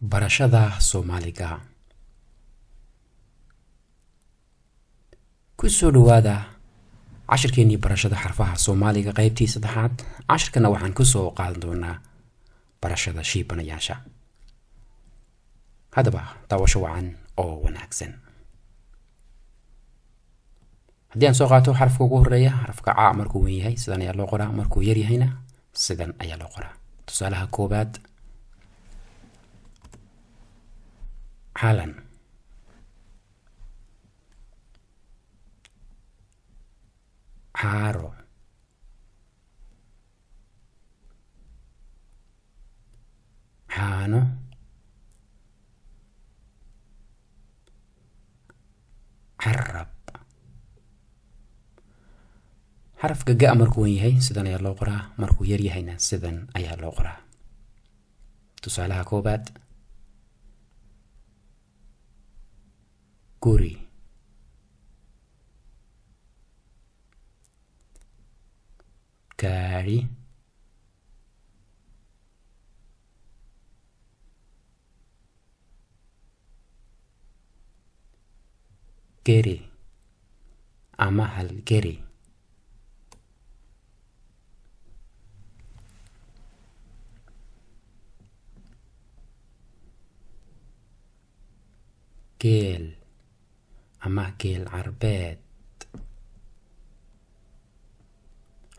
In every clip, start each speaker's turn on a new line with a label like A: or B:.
A: barashada Soomaaliga. Ku soo dhawaada cashirkeennii barashada xarfaha Soomaaliga qaybtii saddexaad. Cashirkana waxaan ku soo qaadan doonaa barashada shiibanayaasha. Haddaba daawasho wacan oo wanaagsan. haddii aan soo qaato xarafka ugu horeeya, xarafka A markuu weyn yahay sidan ayaa loo qoraa, markuu yar yahayna sidan ayaa loo qoraa. Tusaalaha koobaad حالا حارو حانو حرب حرف جاء مركو يهي سدن ayaa loo qoraa, markuu yar yahayna sidan ayaa loo qoraa. Tusaalaha koobaad guri, gaari, geri ama halgeri, geel ama geel carbeed.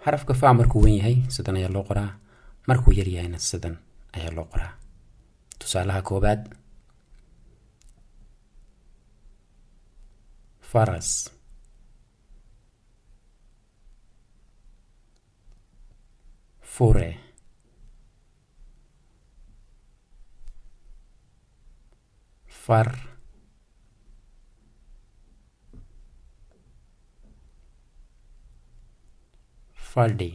A: xarafka fa markuu weyn yahay sidan ayaa loo qoraa, markuu yar yahayna sidan ayaa loo qoraa. Tusaalaha koobaad faras, fure, far, fadhi.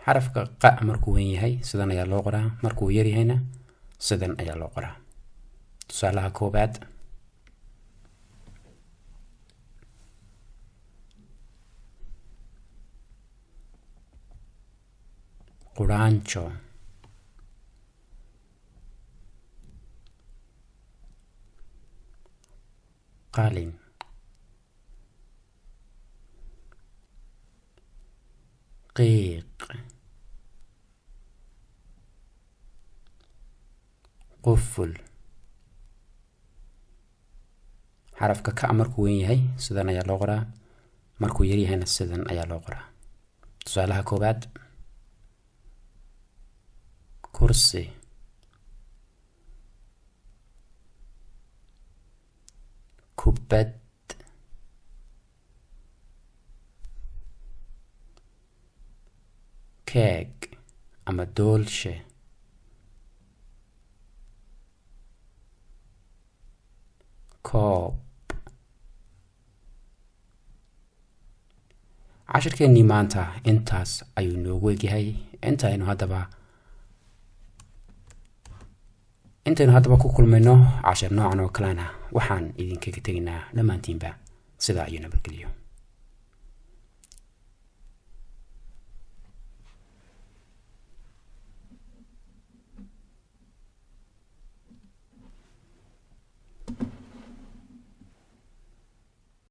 A: xarafka qa markuu weyn yahay sidan ayaa loo qoraa, markuu yar yahayna sidan ayaa loo qoraa. Tusaalaha koobaad quraanjo, qalin, qiiq, quful. xarafka ka markuu weyn yahay sidan ayaa loo qoraa, markuu yar yahayna sidan ayaa loo qoraa. Tusaalaha koobaad kursi, kubad, keeg ama doolshe, koob. cashirkeennii maanta intaas ayuu noogu egyahay. intaynu haddaba ku kulmayno cashir noocan oo kalena waxaan idinkaga tegaynaa dhammaantiinba sidaa iyo nabadgelyo.